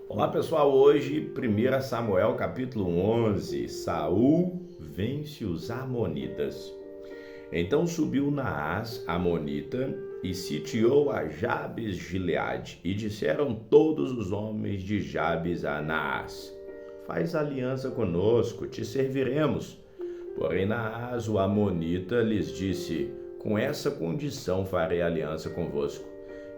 Olá pessoal, hoje 1 Samuel capítulo 11, Saul vence os Amonitas. Então subiu Naás, Amonita, e sitiou a Jabes Gileade, e disseram todos os homens de Jabes a Naás: faz aliança conosco, te serviremos. Porém Naás, o Amonita, lhes disse: com essa condição farei aliança convosco,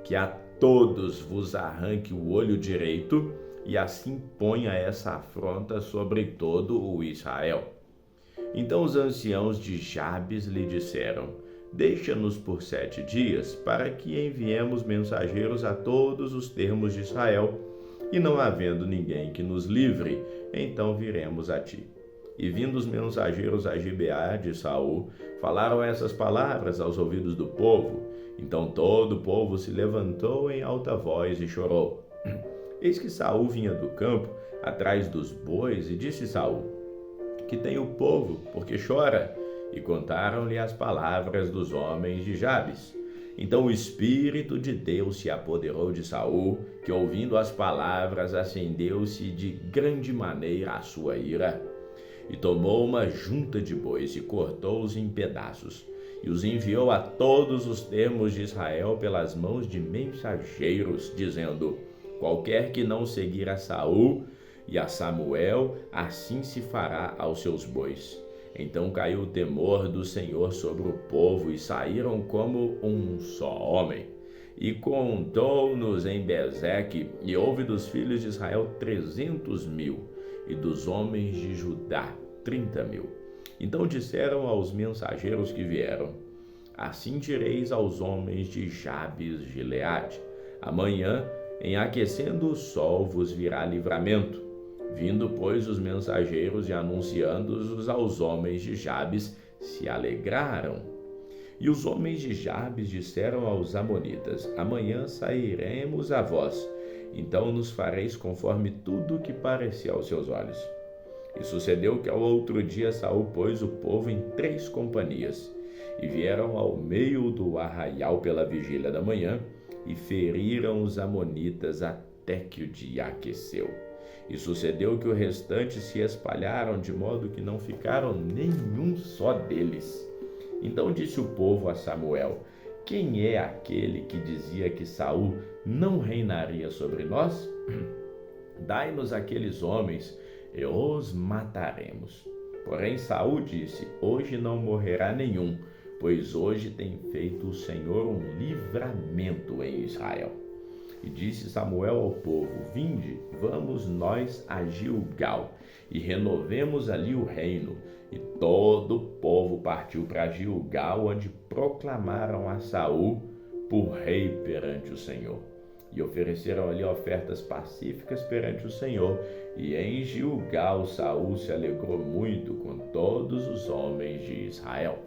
que a todos vos arranque o olho direito, e assim ponha essa afronta sobre todo o Israel. Então os anciãos de Jabes lhe disseram: deixa-nos por 7 dias, para que enviemos mensageiros a todos os termos de Israel, e não havendo ninguém que nos livre, então viremos a ti. E vindo os mensageiros a Gibeá de Saul, falaram essas palavras aos ouvidos do povo. Então todo o povo se levantou em alta voz e chorou. Eis que Saul vinha do campo, atrás dos bois, e disse Saul: que tem o povo, porque chora? E contaram-lhe as palavras dos homens de Jabes. Então o Espírito de Deus se apoderou de Saul, que ouvindo as palavras acendeu-se de grande maneira a sua ira. E tomou uma junta de bois e cortou-os em pedaços, e os enviou a todos os termos de Israel pelas mãos de mensageiros, dizendo: qualquer que não seguir a Saul e a Samuel, assim se fará aos seus bois. Então caiu o temor do Senhor sobre o povo, e saíram como um só homem. E contou-nos em Bezeque, e houve dos filhos de Israel 300.000, e dos homens de Judá 30.000. Então disseram aos mensageiros que vieram: assim direis aos homens de Jabes Gileade: amanhã, em aquecendo o sol, vos virá livramento. Vindo, pois, os mensageiros e anunciando-os aos homens de Jabes, se alegraram. E os homens de Jabes disseram aos amonitas: amanhã sairemos a vós, então nos fareis conforme tudo que parecia aos seus olhos. E sucedeu que ao outro dia Saul pôs o povo em 3 companhias, e vieram ao meio do arraial pela vigília da manhã, e feriram os amonitas até que o dia aqueceu. E sucedeu que o restante se espalharam, de modo que não ficaram nenhum só deles. Então disse o povo a Samuel: quem é aquele que dizia que Saul não reinaria sobre nós? Dai-nos aqueles homens, e os mataremos. Porém Saul disse: hoje não morrerá nenhum, pois hoje tem feito o Senhor um livramento em Israel. E disse Samuel ao povo: vinde, vamos nós a Gilgal, e renovemos ali o reino. E todo o povo partiu para Gilgal, onde proclamaram a Saul por rei perante o Senhor. E ofereceram ali ofertas pacíficas perante o Senhor. E em Gilgal Saul se alegrou muito com todos os homens de Israel.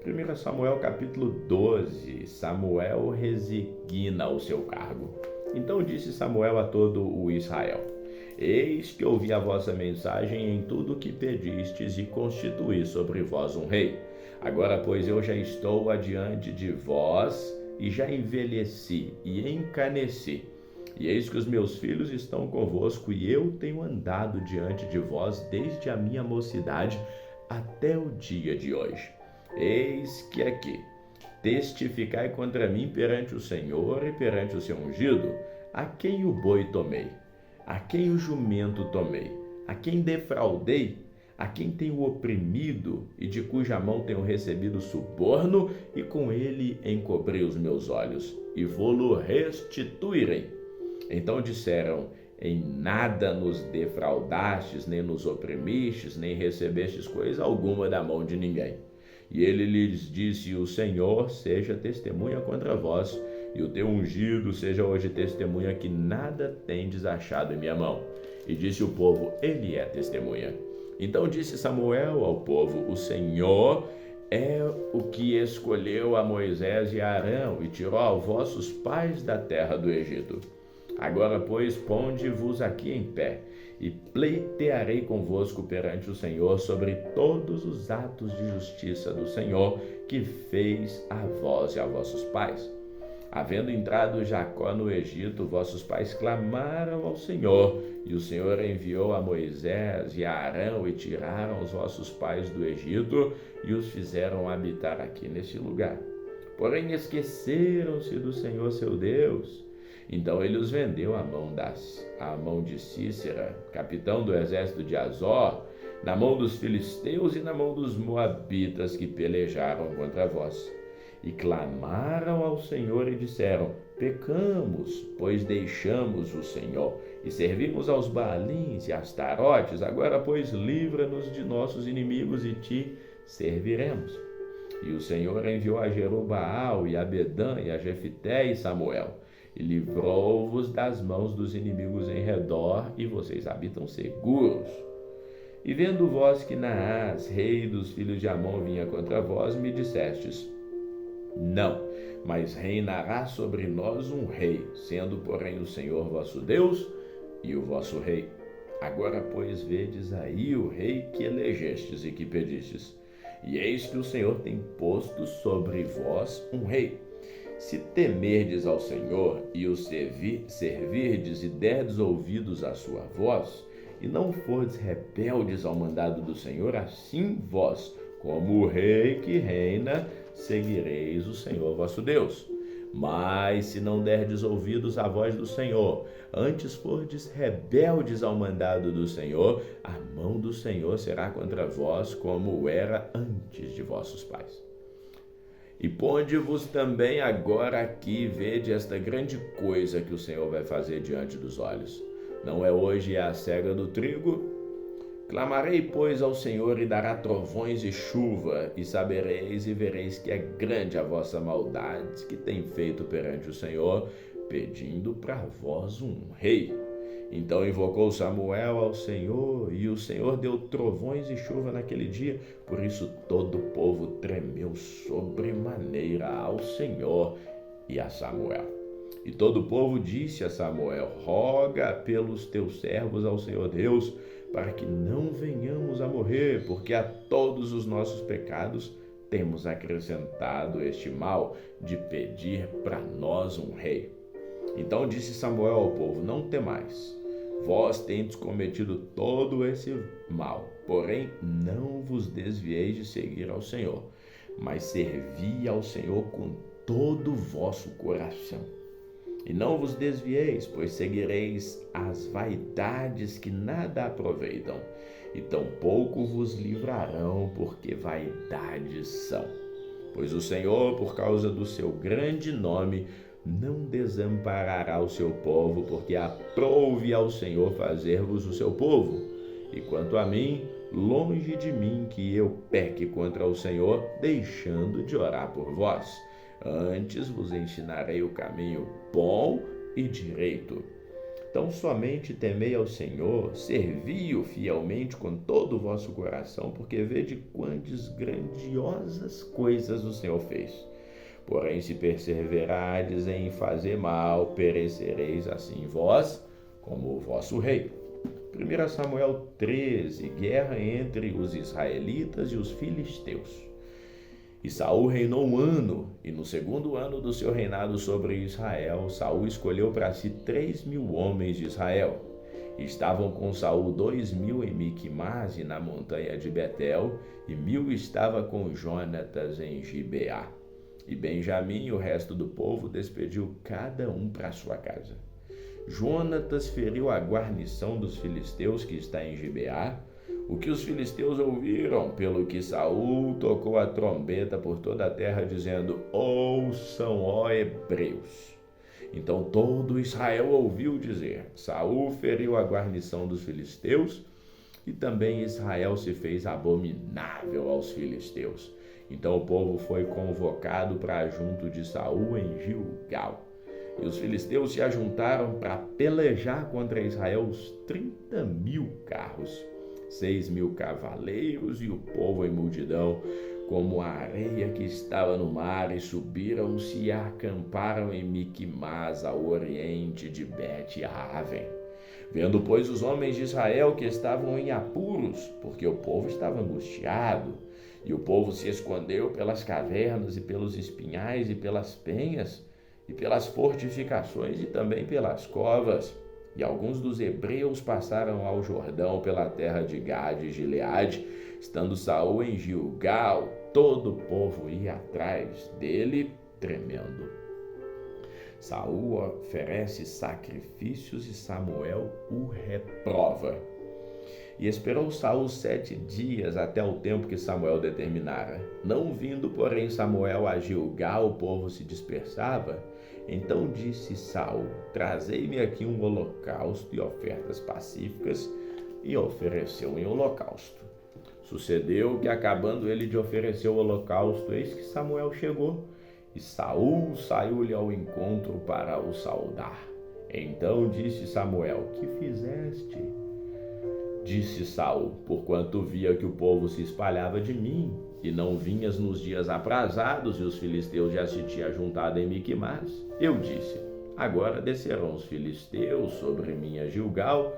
1 Samuel capítulo 12, Samuel resigna o seu cargo. Então disse Samuel a todo o Israel: eis que ouvi a vossa mensagem em tudo o que pedistes, e constituí sobre vós um rei. Agora, pois, eu já estou adiante de vós, e já envelheci e encaneci. E eis que os meus filhos estão convosco, e eu tenho andado diante de vós desde a minha mocidade até o dia de hoje. Eis que aqui testificai contra mim perante o Senhor e perante o seu ungido, a quem o boi tomei, a quem o jumento tomei, a quem defraudei, a quem tenho oprimido, e de cuja mão tenho recebido suborno, e com ele encobri os meus olhos, e vou-lo restituirei. Então disseram: em nada nos defraudastes, nem nos oprimistes, nem recebestes coisa alguma da mão de ninguém. E ele lhes disse: o Senhor seja testemunha contra vós, e o teu ungido seja hoje testemunha que nada tendes achado em minha mão. E disse o povo: ele é testemunha. Então disse Samuel ao povo: o Senhor é o que escolheu a Moisés e a Arão, e tirou a vossos pais da terra do Egito. Agora, pois, ponde-vos aqui em pé, e pleitearei convosco perante o Senhor sobre todos os atos de justiça do Senhor que fez a vós e a vossos pais. Havendo entrado Jacó no Egito, vossos pais clamaram ao Senhor, e o Senhor enviou a Moisés e a Arão e tiraram os vossos pais do Egito e os fizeram habitar aqui neste lugar. Porém esqueceram-se do Senhor seu Deus. Então ele os vendeu à mão de Sísera, capitão do exército de Azor, na mão dos filisteus e na mão dos moabitas que pelejaram contra vós. E clamaram ao Senhor e disseram: pecamos, pois deixamos o Senhor e servimos aos Baalins e Astarotes. Agora, pois, livra-nos de nossos inimigos e te serviremos. E o Senhor enviou a Jerubaal e a Bedã e a Jefité e Samuel, e livrou-vos das mãos dos inimigos em redor, e vocês habitam seguros. E vendo vós que Naás, rei dos filhos de Amon, vinha contra vós, me dissestes: não, mas reinará sobre nós um rei, sendo, porém, o Senhor vosso Deus e o vosso rei. Agora, pois, vedes aí o rei que elegestes e que pedistes. E eis que o Senhor tem posto sobre vós um rei. Se temerdes ao Senhor e o servirdes e derdes ouvidos à sua voz, e não fordes rebeldes ao mandado do Senhor, assim vós, como o rei que reina, seguireis o Senhor vosso Deus. Mas se não derdes ouvidos à voz do Senhor, antes fordes rebeldes ao mandado do Senhor, a mão do Senhor será contra vós, como era antes de vossos pais. E ponde-vos também agora aqui, vede esta grande coisa que o Senhor vai fazer diante dos olhos. Não é hoje a cega do trigo? Clamarei, pois, ao Senhor e dará trovões e chuva, e sabereis e vereis que é grande a vossa maldade que tem feito perante o Senhor, pedindo para vós um rei. Então invocou Samuel ao Senhor, e o Senhor deu trovões e chuva naquele dia. Por isso todo o povo tremeu sobremaneira ao Senhor e a Samuel. E todo o povo disse a Samuel: roga pelos teus servos ao Senhor Deus, para que não venhamos a morrer, porque a todos os nossos pecados temos acrescentado este mal de pedir para nós um rei. Então disse Samuel ao povo: não temais, vós tendes cometido todo esse mal, porém não vos desvieis de seguir ao Senhor, mas servi ao Senhor com todo o vosso coração. E não vos desvieis, pois seguireis as vaidades que nada aproveitam, e tampouco vos livrarão, porque vaidades são. Pois o Senhor, por causa do seu grande nome, não desamparará o seu povo, porque aprouve ao Senhor fazer-vos o seu povo. E quanto a mim, longe de mim que eu peque contra o Senhor, deixando de orar por vós. Antes vos ensinarei o caminho bom e direito. Então somente temei ao Senhor, servi-o fielmente com todo o vosso coração, porque vede quantas grandiosas coisas o Senhor fez. Porém, se perseverardes em fazer mal, perecereis assim vós, como o vosso rei. 1 Samuel 13, guerra entre os israelitas e os filisteus. E Saul reinou um ano, e no segundo ano do seu reinado sobre Israel, Saul escolheu para si 3.000 homens de Israel. E estavam com Saul 2.000 em Miquimás e na montanha de Betel, e 1.000 estava com Jonatas em Gibeá. E Benjamim e o resto do povo despediu cada um para sua casa. Jonatas feriu a guarnição dos filisteus que está em Gibeá, o que os filisteus ouviram, pelo que Saul tocou a trombeta por toda a terra, dizendo: ouçam, ó hebreus. Então todo Israel ouviu dizer: Saul feriu a guarnição dos filisteus, e também Israel se fez abominável aos filisteus. Então o povo foi convocado para junto de Saul em Gilgal. E os filisteus se ajuntaram para pelejar contra Israel os 30.000 carros, 6.000 cavaleiros e o povo em multidão, como a areia que estava no mar, e subiram-se e acamparam em Miquimás, ao oriente de Bet-Aven. Vendo, pois, os homens de Israel que estavam em apuros, porque o povo estava angustiado, e o povo se escondeu pelas cavernas e pelos espinhais e pelas penhas, e pelas fortificações e também pelas covas. E alguns dos hebreus passaram ao Jordão pela terra de Gade e Gileade, estando Saul em Gilgal, todo o povo ia atrás dele, tremendo. Saul oferece sacrifícios e Samuel o reprova. E esperou Saul 7 dias até o tempo que Samuel determinara. Não vindo, porém, Samuel a Gilgal, o povo se dispersava. Então disse Saul: trazei-me aqui um holocausto e ofertas pacíficas, e ofereceu em holocausto. Sucedeu que, acabando ele de oferecer o holocausto, eis que Samuel chegou, e Saul saiu-lhe ao encontro para o saudar. Então disse Samuel: que fizeste? Disse Saul: porquanto via que o povo se espalhava de mim, e não vinhas nos dias aprazados, e os filisteus já se tinham juntado em Miquimás, eu disse: agora descerão os filisteus sobre minha Gilgal,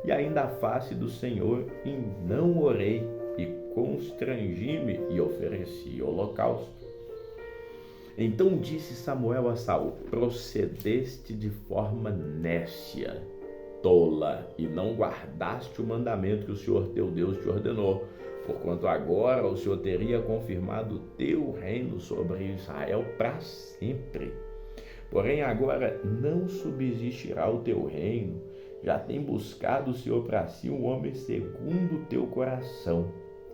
e ainda a face do Senhor, e não orei, e constrangi-me, e ofereci holocausto. Então disse Samuel a Saul: procedeste de forma nécia, tola, e não guardaste o mandamento que o Senhor teu Deus te ordenou, porquanto agora o Senhor teria confirmado o teu reino sobre Israel para sempre. Porém agora não subsistirá o teu reino, já tem buscado o Senhor para si um homem segundo o teu coração,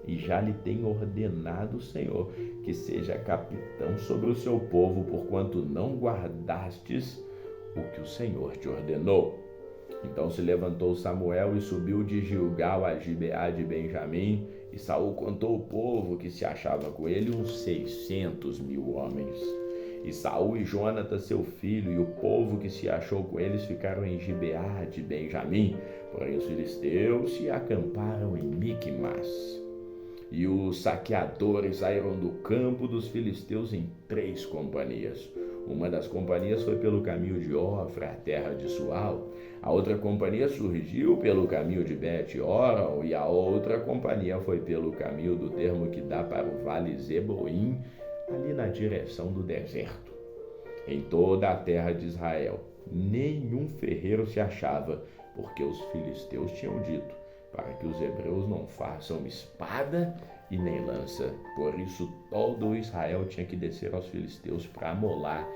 e já lhe tem ordenado o Senhor que seja capitão sobre o seu povo, porquanto não guardastes o que o Senhor te ordenou. Então se levantou Samuel e subiu de Gilgal a Gibeá de Benjamim, e Saul contou o povo que se achava com ele, uns 600.000 homens. E Saul e Jonatas seu filho e o povo que se achou com eles ficaram em Gibeá de Benjamim, porém os filisteus se acamparam em Miquimás. E os saqueadores saíram do campo dos filisteus em 3 companhias. Uma das companhias foi pelo caminho de Ofra, a terra de Sual. A outra companhia surgiu pelo caminho de Bet-Horon, e a outra companhia foi pelo caminho do termo que dá para o vale Zeboim, ali na direção do deserto. Em toda a terra de Israel, nenhum ferreiro se achava, porque os filisteus tinham dito: para que os hebreus não façam espada e nem lança. Por isso todo Israel tinha que descer aos filisteus para amolar,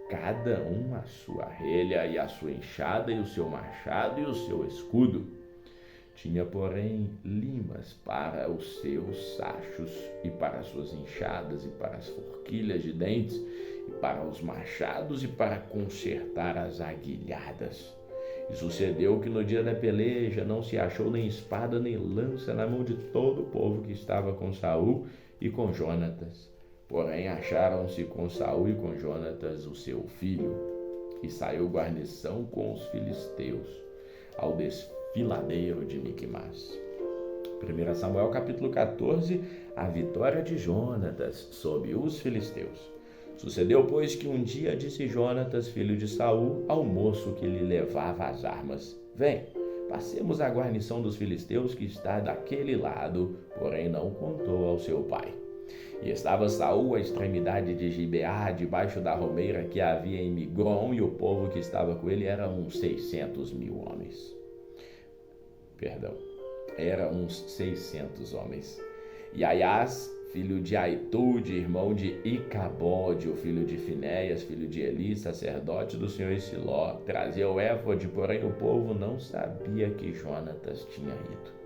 cada um a sua relha e a sua enxada e o seu machado e o seu escudo. Tinha, porém, limas para os seus sachos e para as suas enxadas e para as forquilhas de dentes e para os machados e para consertar as aguilhadas. E sucedeu que no dia da peleja não se achou nem espada nem lança na mão de todo o povo que estava com Saul e com Jonatas. Porém acharam-se com Saul e com Jonatas o seu filho. E saiu guarnição com os filisteus ao desfiladeiro de Miquimás. 1 Samuel capítulo 14, a vitória de Jonatas sobre os filisteus. Sucedeu, pois, que um dia disse Jonatas, filho de Saul, ao moço que lhe levava as armas: vem, passemos a guarnição dos filisteus que está daquele lado. Porém não contou ao seu pai. E estava Saul à extremidade de Gibeá, debaixo da romeira que havia em Migron, e o povo que estava com ele era uns 600.000 homens. Era uns 600 homens. E Aias, filho de Aitude, irmão de Icabode, o filho de Finéias, filho de Eli, sacerdote do Senhor em Siló, trazia o éfode, porém o povo não sabia que Jonatas tinha ido.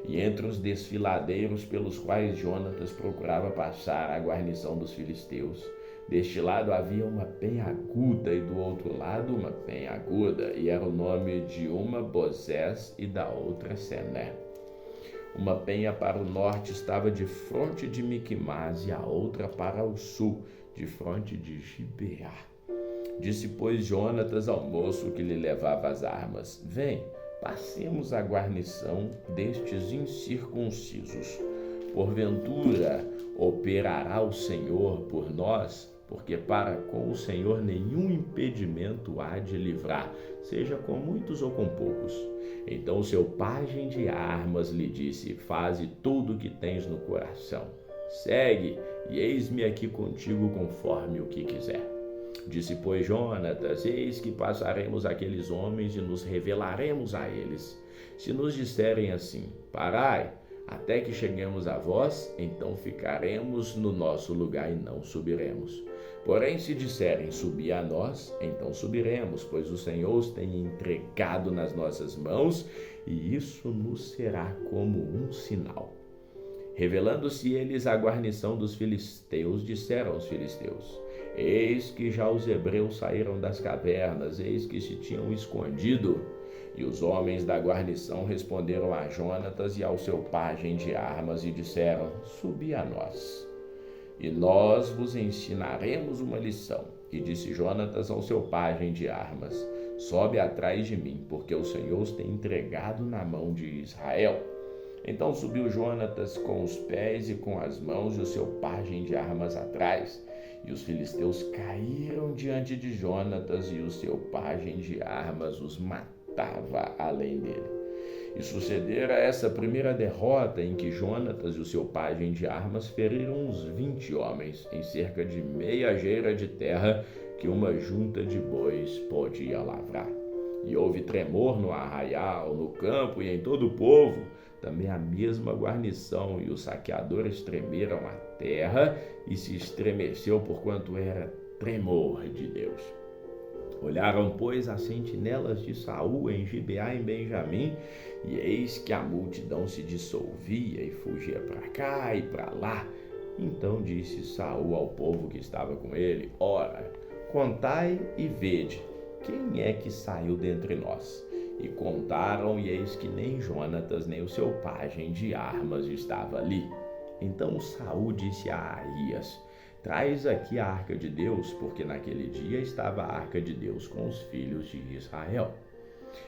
E entre os desfiladeiros pelos quais Jonatas procurava passar a guarnição dos filisteus, deste lado havia uma penha aguda e do outro lado uma penha aguda, e era o nome de uma Bozés e da outra Sené. Uma penha para o norte estava de fronte de Miquimás e a outra para o sul, de fronte de Gibeá. Disse, pois, Jonatas ao moço que lhe levava as armas: vem, passemos a guarnição destes incircuncisos. Porventura operará o Senhor por nós, porque para com o Senhor nenhum impedimento há de livrar, seja com muitos ou com poucos. Então seu pajem de armas lhe disse: faze tudo o que tens no coração. Segue, e eis-me aqui contigo conforme o que quiser. Disse, pois, Jonatas: eis que passaremos aqueles homens e nos revelaremos a eles. Se nos disserem assim: parai, até que cheguemos a vós, então ficaremos no nosso lugar e não subiremos. Porém, se disserem: subi a nós, então subiremos, pois o Senhor os tem entregado nas nossas mãos, e isso nos será como um sinal. Revelando-se eles à guarnição dos filisteus, disseram os filisteus: eis que já os hebreus saíram das cavernas, eis que se tinham escondido. E os homens da guarnição responderam a Jonatas e ao seu pajem de armas e disseram: subi a nós, e nós vos ensinaremos uma lição. E disse Jonatas ao seu pajem de armas: sobe atrás de mim, porque o Senhor os tem entregado na mão de Israel. Então subiu Jonatas com os pés e com as mãos, e o seu pajem de armas atrás. E os filisteus caíram diante de Jonatas, e o seu pajem de armas os matava além dele. E sucedera essa primeira derrota, em que Jonatas e o seu pajem de armas feriram uns 20 homens, em cerca de meia geira de terra que uma junta de bois podia lavrar. E houve tremor no arraial, no campo e em todo o povo, também a mesma guarnição, e os saqueadores tremeram a terra, e se estremeceu porquanto era tremor de Deus. Olharam, pois, as sentinelas de Saul em Gibeá, em Benjamim, e eis que a multidão se dissolvia e fugia para cá e para lá. Então disse Saul ao povo que estava com ele: ora, contai e vede, quem é que saiu dentre nós? E contaram, e eis que nem Jonatas, nem o seu pajem de armas estava ali. Então Saul disse a Ahias: traz aqui a arca de Deus, porque naquele dia estava a arca de Deus com os filhos de Israel.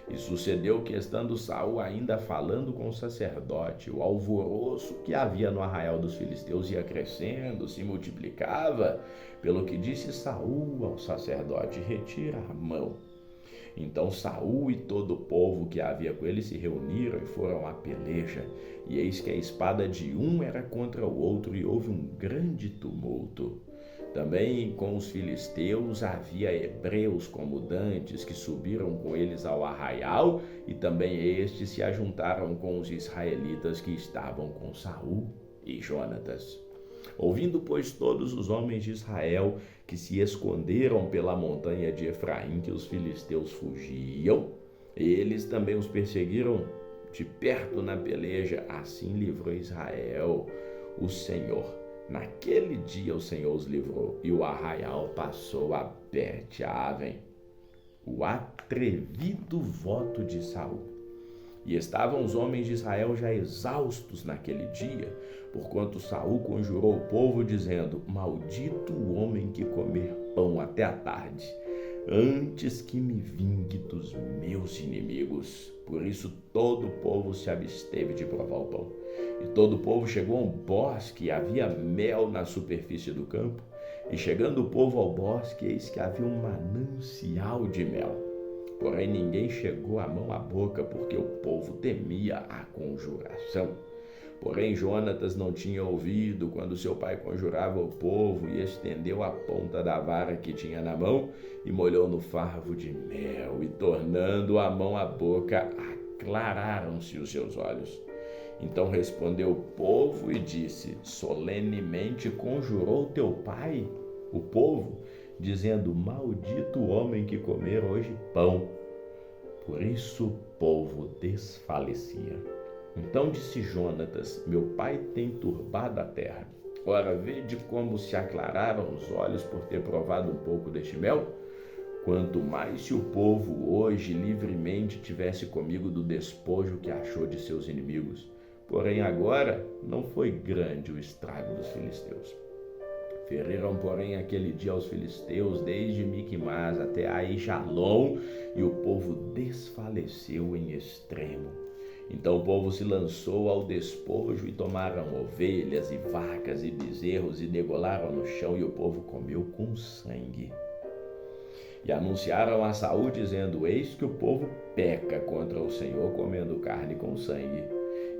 E sucedeu que, estando Saul ainda falando com o sacerdote, o alvoroço que havia no arraial dos filisteus ia crescendo, se multiplicava, pelo que disse Saul ao sacerdote: retira a mão. Então Saul e todo o povo que havia com ele se reuniram e foram à peleja. E eis que a espada de um era contra o outro, e houve um grande tumulto. Também com os filisteus havia hebreus como dantes, que subiram com eles ao arraial, e também estes se ajuntaram com os israelitas que estavam com Saul e Jonatas. Ouvindo, pois, todos os homens de Israel que se esconderam pela montanha de Efraim que os filisteus fugiam, eles também os perseguiram de perto na peleja. Assim livrou Israel o Senhor. Naquele dia o Senhor os livrou, e o arraial passou a Bet-Aven. O atrevido voto de Saul. E estavam os homens de Israel já exaustos naquele dia, porquanto Saul conjurou o povo, dizendo: maldito o homem que comer pão até a tarde, antes que me vingue dos meus inimigos. Por isso todo o povo se absteve de provar o pão. E todo o povo chegou a um bosque, e havia mel na superfície do campo. E chegando o povo ao bosque, eis que havia um manancial de mel. Porém ninguém chegou a mão à boca, porque o povo temia a conjuração. Porém Jonatas não tinha ouvido quando seu pai conjurava o povo, e estendeu a ponta da vara que tinha na mão, e molhou no favo de mel, e tornando a mão à boca, aclararam-se os seus olhos. Então respondeu o povo e disse: solenemente conjurou teu pai o povo, dizendo: maldito o homem que comer hoje pão. Por isso o povo desfalecia. Então disse Jonatas: meu pai tem turbado a terra. Ora, vede como se aclararam os olhos por ter provado um pouco deste mel. Quanto mais se o povo hoje livremente tivesse comigo do despojo que achou de seus inimigos. Porém agora não foi grande o estrago dos filisteus. Feriram, porém, aquele dia aos filisteus, desde Miquimás até Aijalon, e o povo desfaleceu em extremo. Então o povo se lançou ao despojo, e tomaram ovelhas e vacas e bezerros, e degolaram no chão, e o povo comeu com sangue. E anunciaram a Saul, dizendo: eis que o povo peca contra o Senhor, comendo carne com sangue.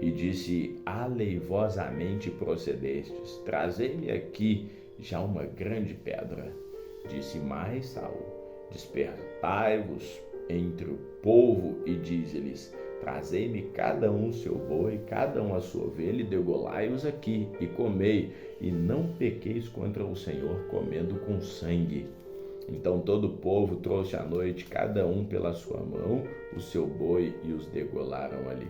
E disse: aleivosamente procedestes, trazei-me aqui já uma grande pedra. Disse mais Saul: Despertai-vos entre o povo e dize-lhes: Trazei-me cada um seu boi, cada um a sua ovelha, e degolai-os aqui, e comei, e não pequeis contra o Senhor comendo com sangue. Então todo o povo trouxe à noite, cada um pela sua mão, o seu boi, e os degolaram ali.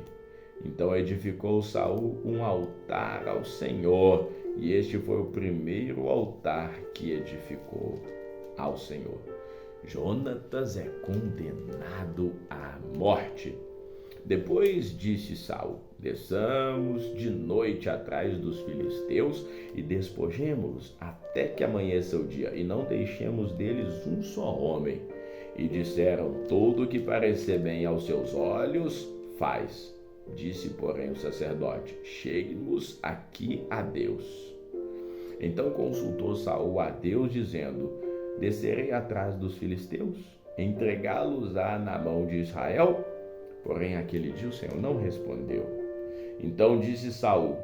Então edificou Saul um altar ao Senhor, e este foi o primeiro altar que edificou ao Senhor. Jonatas é condenado à morte. Depois disse Saul: Desçamos de noite atrás dos filisteus e despojemo-los até que amanheça o dia, e não deixemos deles um só homem. E disseram: Tudo o que parecer bem aos seus olhos, faz. Disse, porém, o sacerdote: Chegue-nos aqui a Deus. Então consultou Saul a Deus, dizendo: Descerei atrás dos filisteus, entregá-los-á na mão de Israel? Porém, aquele dia o Senhor não respondeu. Então disse Saul: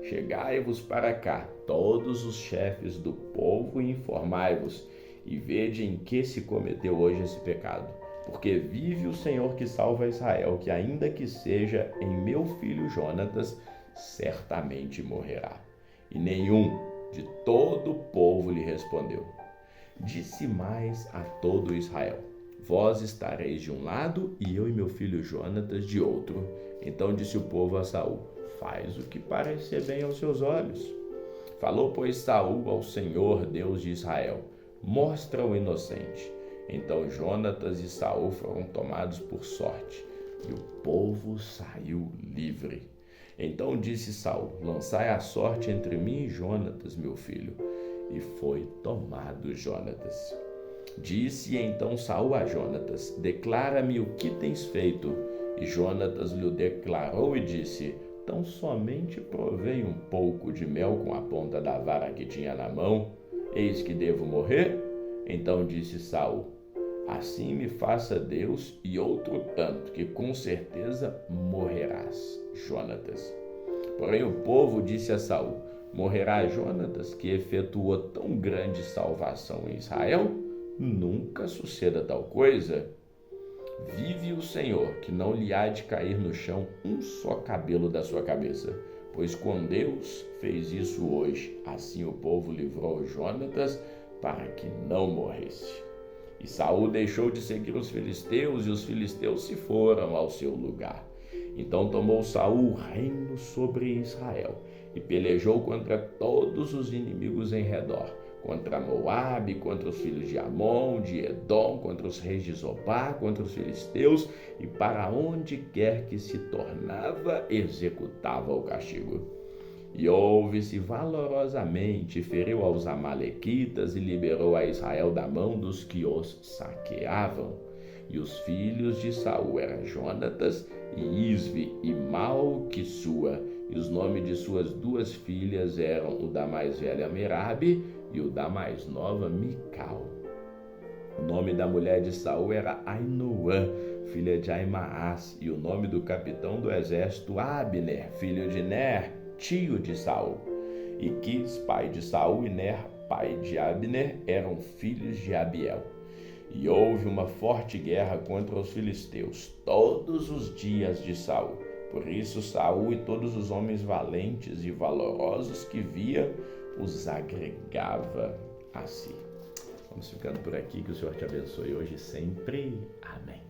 Chegai-vos para cá, todos os chefes do povo, e informai-vos, e vede em que se cometeu hoje esse pecado. Porque vive o Senhor que salva Israel, que ainda que seja em meu filho Jonatas, certamente morrerá. E nenhum de todo o povo lhe respondeu. Disse mais a todo Israel: Vós estareis de um lado, e eu e meu filho Jonatas de outro. Então disse o povo a Saul: Faz o que parecer bem aos seus olhos. Falou, pois, Saul ao Senhor, Deus de Israel: Mostra o inocente. Então Jonatas e Saul foram tomados por sorte, e o povo saiu livre. Então disse Saul: Lançai a sorte entre mim e Jonatas, meu filho. E foi tomado Jonatas. Disse então Saul a Jonatas: Declara-me o que tens feito. E Jonatas lhe declarou e disse: Tão somente provei um pouco de mel com a ponta da vara que tinha na mão. Eis que devo morrer? Então disse Saul: Assim me faça Deus e outro tanto, que com certeza morrerás, Jonatas. Porém o povo disse a Saul: Morrerá Jonatas, que efetuou tão grande salvação em Israel? Nunca suceda tal coisa. Vive o Senhor, que não lhe há de cair no chão um só cabelo da sua cabeça. Pois com Deus fez isso hoje. Assim o povo livrou Jonatas para que não morresse. E Saul deixou de seguir os filisteus, e os filisteus se foram ao seu lugar. Então tomou Saul o reino sobre Israel, e pelejou contra todos os inimigos em redor, contra Moabe, contra os filhos de Amon, de Edom, contra os reis de Zobá, contra os filisteus, e para onde quer que se tornava, executava o castigo. E houve-se valorosamente, feriu aos amalequitas e liberou a Israel da mão dos que os saqueavam. E os filhos de Saul eram Jonatas e Isvi e Malquissua, e os nomes de suas duas filhas eram o da mais velha Merabe e o da mais nova Mical. O nome da mulher de Saul era Ainoã, filha de Aimaás, e o nome do capitão do exército Abner, filho de Ner, tio de Saul. E Quis, pai de Saul, e Ner, pai de Abner, eram filhos de Abiel. E houve uma forte guerra contra os filisteus todos os dias de Saul. Por isso Saul e todos os homens valentes e valorosos que via os agregava a si. Vamos ficando por aqui, que o Senhor te abençoe hoje e sempre. Amém.